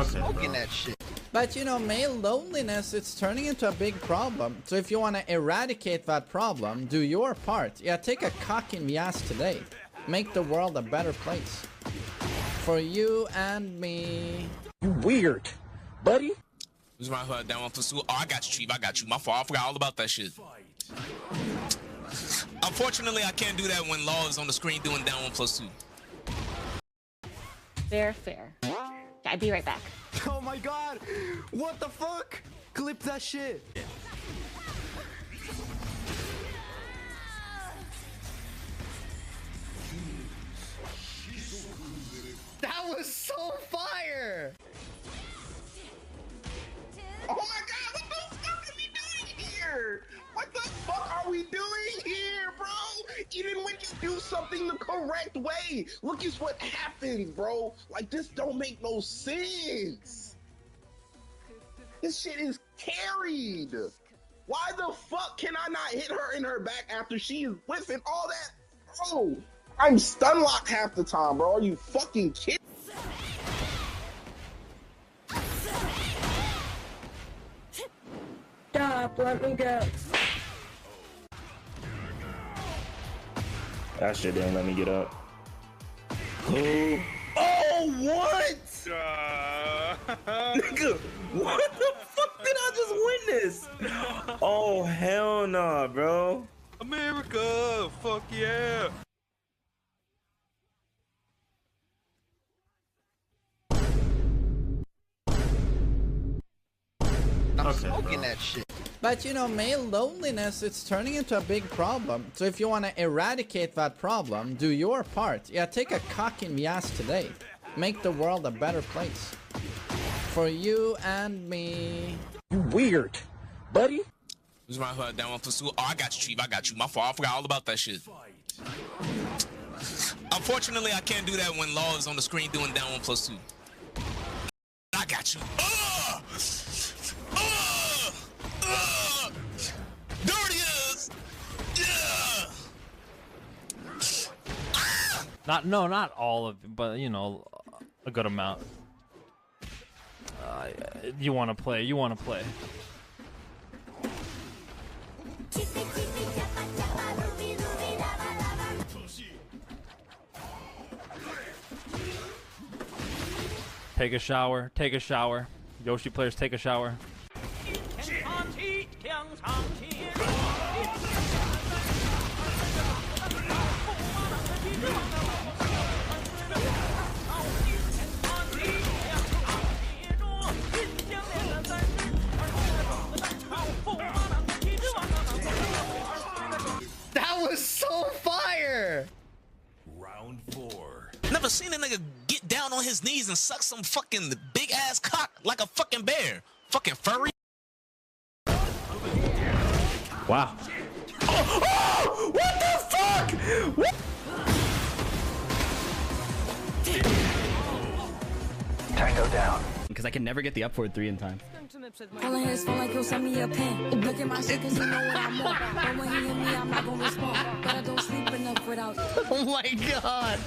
smoking that shit. But you know, male loneliness, it's turning into a big problem. So if you want to eradicate that problem, do your part. Yeah, take a cock in the ass today. Make the world a better place. For you and me. You weird, buddy. Who's my down one pursuit? Oh, I got you, Chief. I got you. My fault. I forgot all about that shit. Unfortunately, I can't do that when Law is on the screen doing down 1+2. Fair. I'll be right back. Oh my god! What the fuck? Clip that shit. That was so fire! Oh my god, what the fuck are we doing here? What the fuck are we doing here, bro? Even when you do something the correct way, look at what happens, bro. Like, this don't make no sense. This shit is carried. Why the fuck can I not hit her in her back after she is whiffing all that? Bro, I'm stun locked half the time, bro. Are you fucking kidding? Stop, let me go. That shit didn't let me get up. Oh, what? Nigga, what the fuck did I just witness? Oh, hell nah, bro. America, fuck yeah. I'm smoking that shit. But you know, male loneliness, it's turning into a big problem. So if you want to eradicate that problem, do your part. Yeah, take a cock in the ass today. Make the world a better place. For you and me. You weird, buddy. Who's my down 1+2? Oh, I got you, Chief. I got you. My fault. I forgot all about that shit. Unfortunately, I can't do that when Law is on the screen doing down 1+2. I got you. There it is. Yeah. Not all of it, but you know, a good amount. You want to play. Take a shower. Yoshi players, take a shower. That was so fire! Round 4. Never seen a nigga get down on his knees and suck some fucking big ass cock like a fucking bear. Fucking furry. Wow. Oh, what the fuck? What? Tango down. Because I can never get the up forward 3 in time. Calling his phone like he'll send me a pen. Look at my shit cause you know what I'm on. But when he hit me, I'm not gonna respond. But I don't sleep enough without. Oh my god!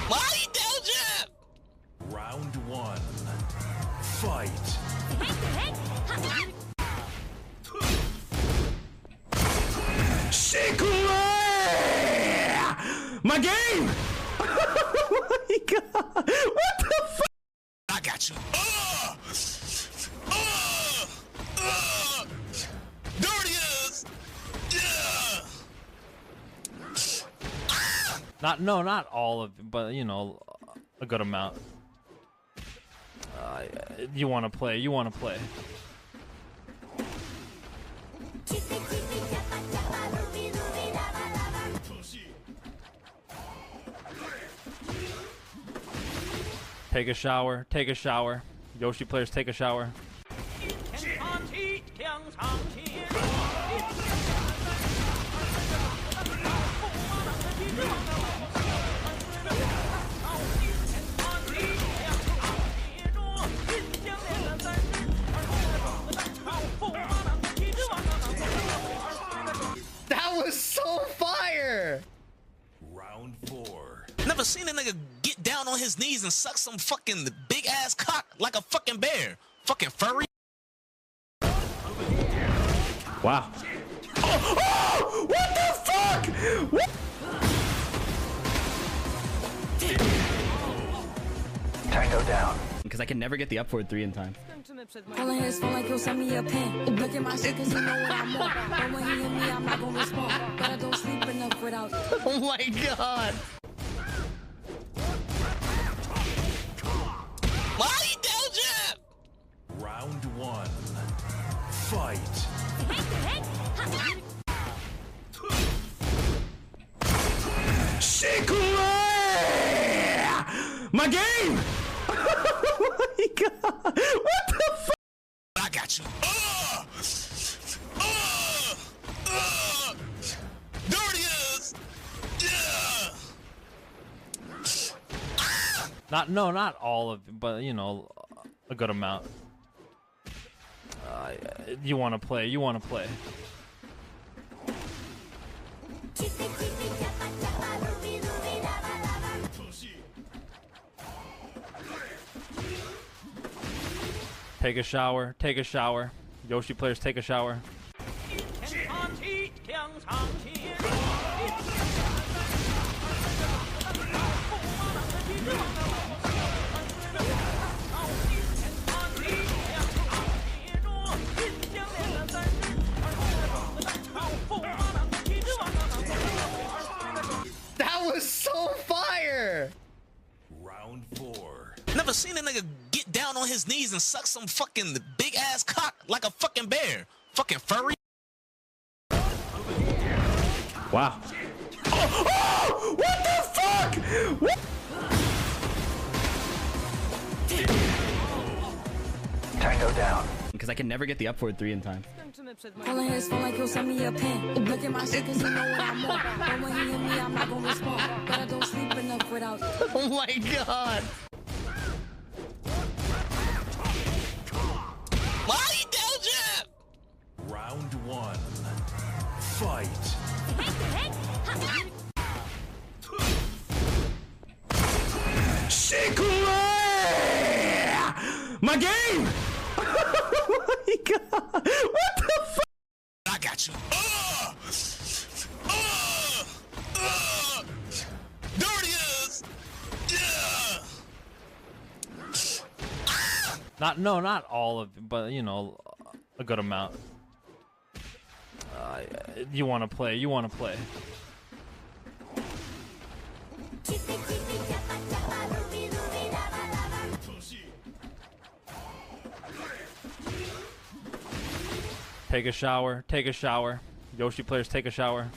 Why he down jab? Round 1. Fight. My game! Oh my god! What the fuck? I got you. There it is. Yeah. Not all of it, but you know, a good amount. You want to play. Take a shower. Yoshi players, take a shower. That was so fire! Round 4. Never seen a nigga down on his knees and suck some fucking big ass cock like a fucking bear. Fucking furry. Wow. Oh, what the fuck? What? Tango down. Because I can never get the up forward 3 in time. Calling his phone like he'll send me a pen. Look at my shit cause you know what I'm on. But when he hit me, I'm not gonna respond. But I don't sleep enough without. Oh my god. Why you down jab? Round 1. Fight. My game! Oh my god! What the fuck? I got you. There it is. Yeah. Not all of it, but you know, a good amount. You want to play. Take a shower. Yoshi players, take a shower. That was so fire! Round 4. Never seen a nigga get down on his knees and suck some fucking big ass cock like a fucking bear. Fucking furry. Wow. Oh, what the fuck? What? Tango down. Because I can never get the up forward 3 in time. Calling his phone like he'll send me a pen. Look at my shit cause you know what I'm on. But when he hit me, I'm not gonna respond. But I don't sleep enough without. Oh my god. Why you down jab? Round 1. Fight. My game! Oh my god! What the fuck? I got you. There it is. Yeah. Not all of it, but you know, a good amount. You want to play. Take a shower. Yoshi players, take a shower.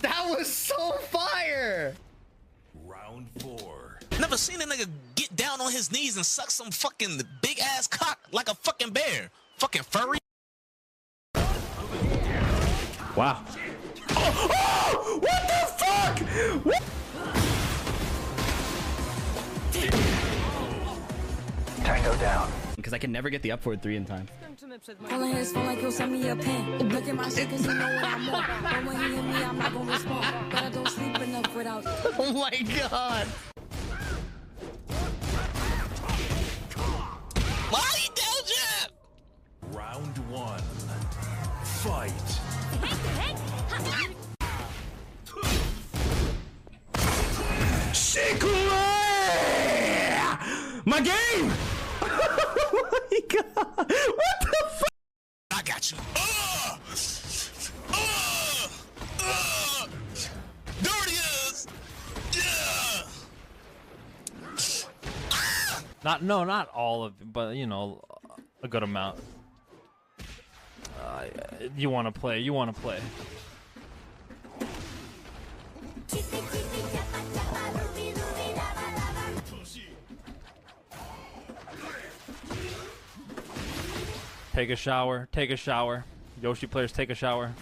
That was so fire! Round 4. Never seen a nigga get down on his knees and suck some fucking big ass cock like a fucking bear. Fucking furry. Wow. Oh, what the fuck? What? Tango down. Because I can never get the up forward 3 in time. Calling his phone like he'll send me a pen. Look at my shit cause you know what I'm on. But when he hit me, I'm not gonna respond. But I don't sleep enough without. Oh my god. Why you down jab? Round 1. Fight. My game! Oh my god! What the fuck? I got you. There it is. Yeah. Not all of it, but you know, a good amount. You want to play. Take a shower. Yoshi players, take a shower.